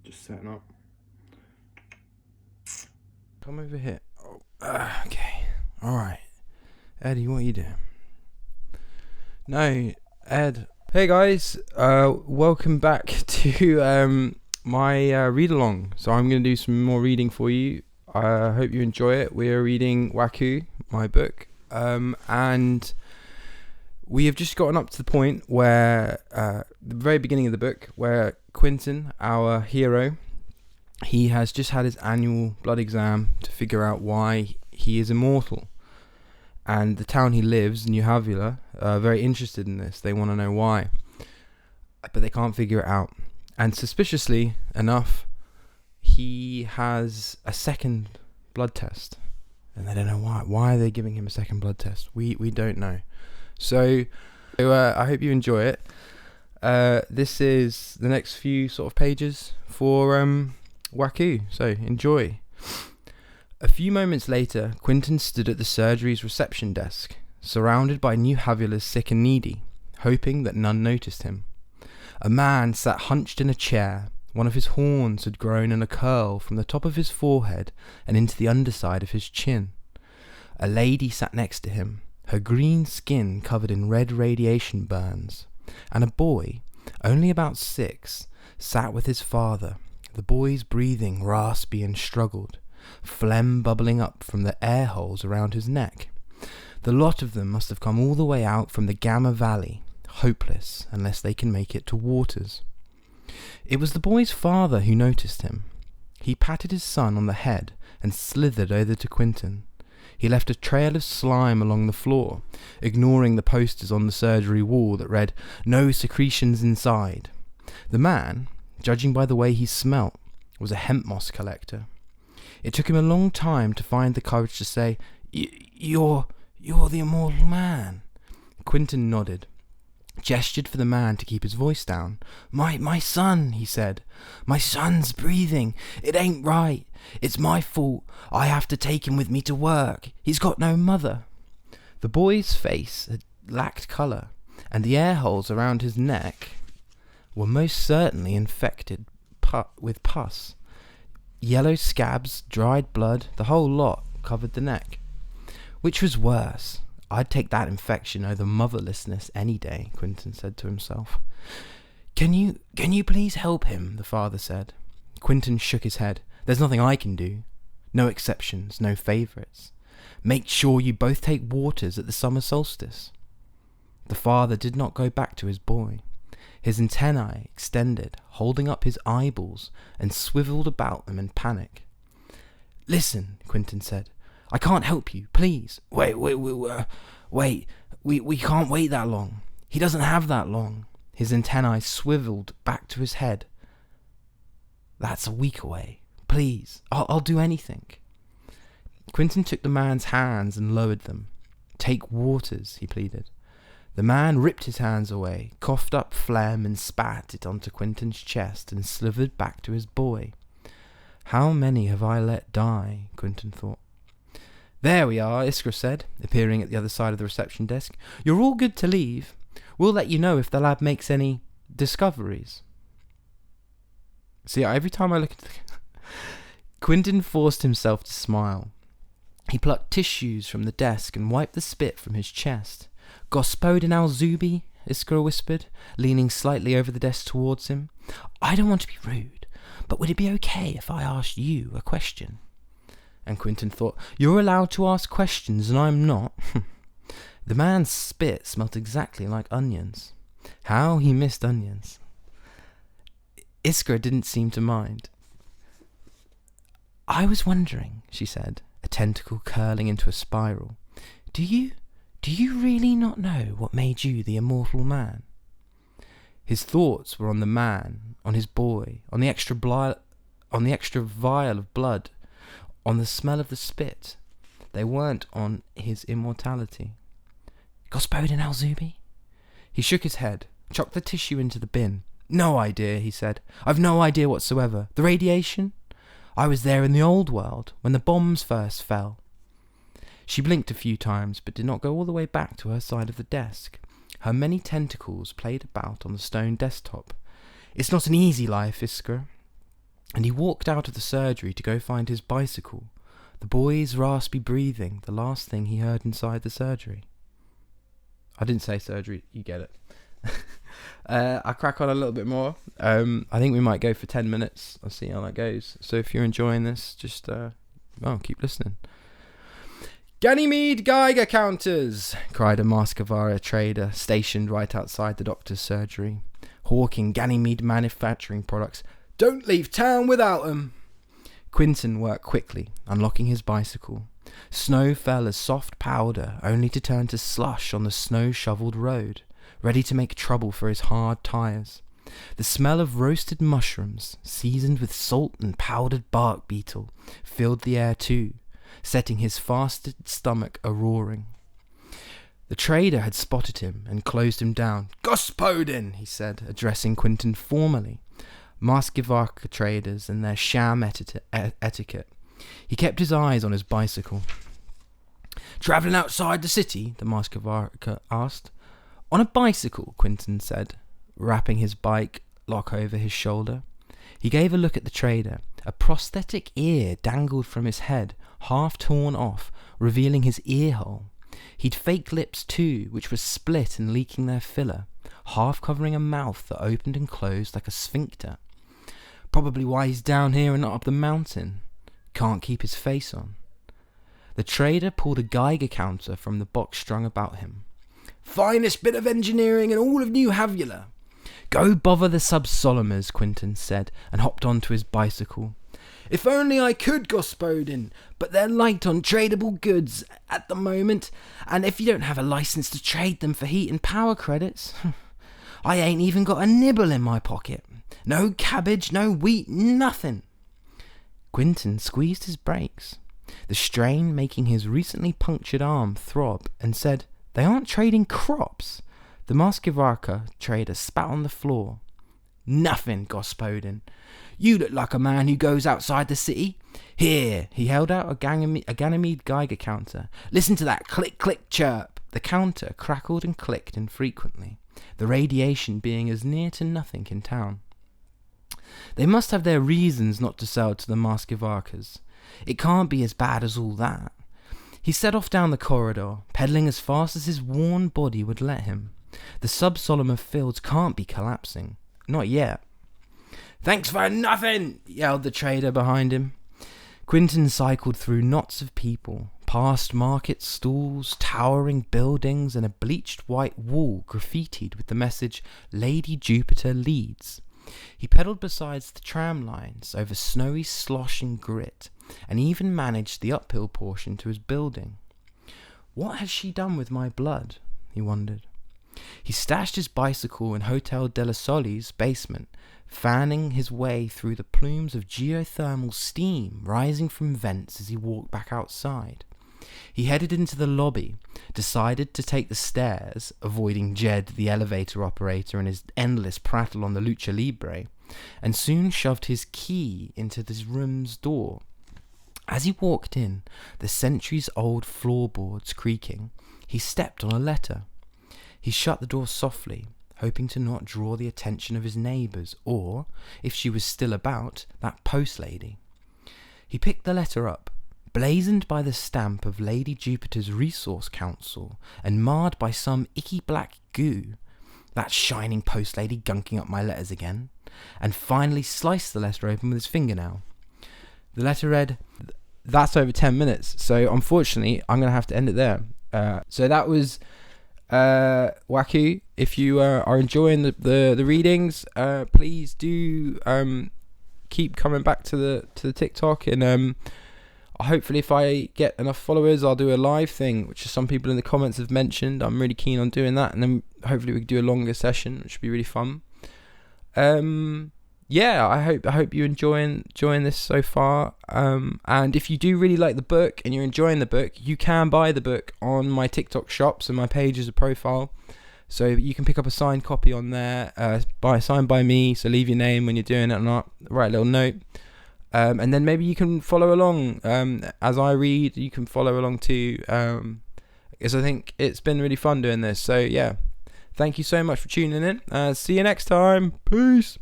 Just setting up. Come over here. Oh, okay. Alright. Eddie, what are you doing? No, Ed. Hey guys, welcome back to my read-along. So I'm going to do some more reading for you. I hope you enjoy it. We are reading WACOOH, my book. And we have just gotten up to the point where, the very beginning of the book, where Quentin, our hero, he has just had his annual blood exam to figure out why he is immortal. And the town he lives, New Havila, are very interested in this. They want to know why. But they can't figure it out. And suspiciously enough, he has a second blood test. And they don't know why. Why are they giving him a second blood test? We don't know. So I hope you enjoy it. This is the next few sort of pages for WACOOH. So enjoy. A few moments later, Quentin stood at the surgery's reception desk, surrounded by New Havila's sick and needy, hoping that none noticed him. A man sat hunched in a chair. One of his horns had grown in a curl from the top of his forehead and into the underside of his chin. A lady sat next to him, her green skin covered in red radiation burns, and a boy, only about 6, sat with his father, the boy's breathing raspy and struggled, phlegm bubbling up from the air holes around his neck. The lot of them must have come all the way out from the Gamma Valley, hopeless unless they can make it to Waters. It was the boy's father who noticed him. He patted his son on the head and slithered over to Quentin. He left a trail of slime along the floor, ignoring the posters on the surgery wall that read, "No secretions inside." The man, judging by the way he smelt, was a hemp moss collector. It took him a long time to find the courage to say, You're the immortal man." Quentin nodded, gestured for the man to keep his voice down. My son," he said. "My son's breathing. It ain't right. It's my fault. I have to take him with me to work. He's got no mother." The boy's face had lacked colour, and the air holes around his neck were most certainly infected with pus. Yellow scabs, dried blood, the whole lot covered the neck. Which was worse? I'd take that infection over motherlessness any day, Quentin said to himself. Can you please help him?" the father said. Quentin shook his head. "There's nothing I can do. No exceptions, no favourites. Make sure you both take Waters at the summer solstice." The father did not go back to his boy. His antennae extended, holding up his eyeballs, and swiveled about them in panic. "Listen," Quentin said. "I can't help you, please. Wait, we can't wait that long. He doesn't have that long." His antennae swiveled back to his head. "That's a week away. Please, I'll do anything." Quentin took the man's hands and lowered them. "Take Waters," he pleaded. The man ripped his hands away, coughed up phlegm and spat it onto Quentin's chest and slithered back to his boy. "How many have I let die?" Quentin thought. "There we are," Iskra said, appearing at the other side of the reception desk. "You're all good to leave. We'll let you know if the lab makes any discoveries." See, every time I look at Quentin forced himself to smile. He plucked tissues from the desk and wiped the spit from his chest. "Gospodin Alzubi," Iskra whispered, leaning slightly over the desk towards him. "I don't want to be rude, but would it be okay if I asked you a question?" And Quentin thought, "You're allowed to ask questions and I'm not." The man's spit smelt exactly like onions. How he missed onions. Iskra didn't seem to mind. "I was wondering," she said, a tentacle curling into a spiral. Do you really not know what made you the immortal man?" His thoughts were on the man, on his boy, on the extra vial of blood, on the smell of the spit. They weren't on his immortality. "Gospodin Alzubi?" He shook his head, chucked the tissue into the bin. "No idea," he said. "I've no idea whatsoever. The radiation? I was there in the old world, when the bombs first fell." She blinked a few times, but did not go all the way back to her side of the desk. Her many tentacles played about on the stone desktop. "It's not an easy life, Iskra." and he walked out of the surgery to go find his bicycle, the boy's raspy breathing the last thing he heard inside the surgery. I didn't say surgery, you get it. I'll crack on a little bit more. I think we might go for 10 minutes. I'll see how that goes. So if you're enjoying this, just keep listening. Ganymede Geiger counters, cried a Masquerade trader stationed right outside the doctor's surgery, hawking Ganymede manufacturing products. Don't leave town without 'em. Quinton worked quickly, unlocking his bicycle. Snow fell as soft powder, only to turn to slush on the snow-shoveled road, ready to make trouble for his hard tyres. The smell of roasted mushrooms, seasoned with salt and powdered bark beetle, filled the air too, setting his fasted stomach a-roaring. The trader had spotted him and closed him down. "Gospodin," he said, addressing Quinton formally. Masquerade traders and their sham etiquette. He kept his eyes on his bicycle. "Travelling outside the city?" the Masquerade asked. "On a bicycle," Quinton said, wrapping his bike lock over his shoulder. He gave a look at the trader. A prosthetic ear dangled from his head, half torn off, revealing his ear hole. He'd fake lips too, which were split and leaking their filler, half covering a mouth that opened and closed like a sphincter. Probably why he's down here and not up the mountain. Can't keep his face on. The trader pulled a Geiger counter from the box strung about him. "Finest bit of engineering in all of New Havula." "Go bother the sub-Solomers," Quinton said, and hopped onto his bicycle. "If only I could, Gospodin, but they're light on tradable goods at the moment, and if you don't have a license to trade them for heat and power credits, I ain't even got a nibble in my pocket. No cabbage, no wheat, nothing." Quinton squeezed his brakes, the strain making his recently punctured arm throb, and said, "They aren't trading crops." The Masquerade trader spat on the floor. "Nothing, Gospodin. You look like a man who goes outside the city. Here," he held out a Ganymede Geiger counter. "Listen to that click-click chirp." The counter crackled and clicked infrequently, the radiation being as near to nothing in town. They must have their reasons not to sell to the Masquerades. It can't be as bad as all that. He set off down the corridor, pedaling as fast as his worn body would let him. The sub-Solomon fields can't be collapsing. Not yet. "Thanks for nothing," yelled the trader behind him. Quinton cycled through knots of people, past market stalls, towering buildings, and a bleached white wall graffitied with the message, "Lady Jupiter leads." He pedalled beside the tram lines over snowy slosh and grit, and even managed the uphill portion to his building. What had she done with my blood? He wondered. He stashed his bicycle in Hotel Della Soli's basement, fanning his way through the plumes of geothermal steam rising from vents as he walked back outside. He headed into the lobby, decided to take the stairs, avoiding Jed, the elevator operator, and his endless prattle on the lucha libre, and soon shoved his key into this room's door. As he walked in, the centuries-old floorboards creaking, he stepped on a letter. He shut the door softly, hoping to not draw the attention of his neighbours or, if she was still about, that post lady. He picked the letter up, blazoned by the stamp of Lady Jupiter's Resource Council and marred by some icky black goo. That shining post lady gunking up my letters again, and finally sliced the letter open with his fingernail. The letter read, "That's over 10 minutes, so unfortunately I'm going to have to end it there." So that was WACOOH. If you are enjoying the readings, please do keep coming back to the TikTok, and hopefully if I get enough followers, I'll do a live thing, which some people in the comments have mentioned. I'm really keen on doing that, and then hopefully we can do a longer session, which would be really fun. Yeah, I hope you're enjoying this so far. And if you do really like the book and you're enjoying the book, you can buy the book on my TikTok shop. So my page is a profile, so you can pick up a signed copy on there, signed by me. So leave your name when you're doing it or not. Write a little note, and then maybe you can follow along as I read. You can follow along too, because I think it's been really fun doing this. So yeah, thank you so much for tuning in. See you next time. Peace.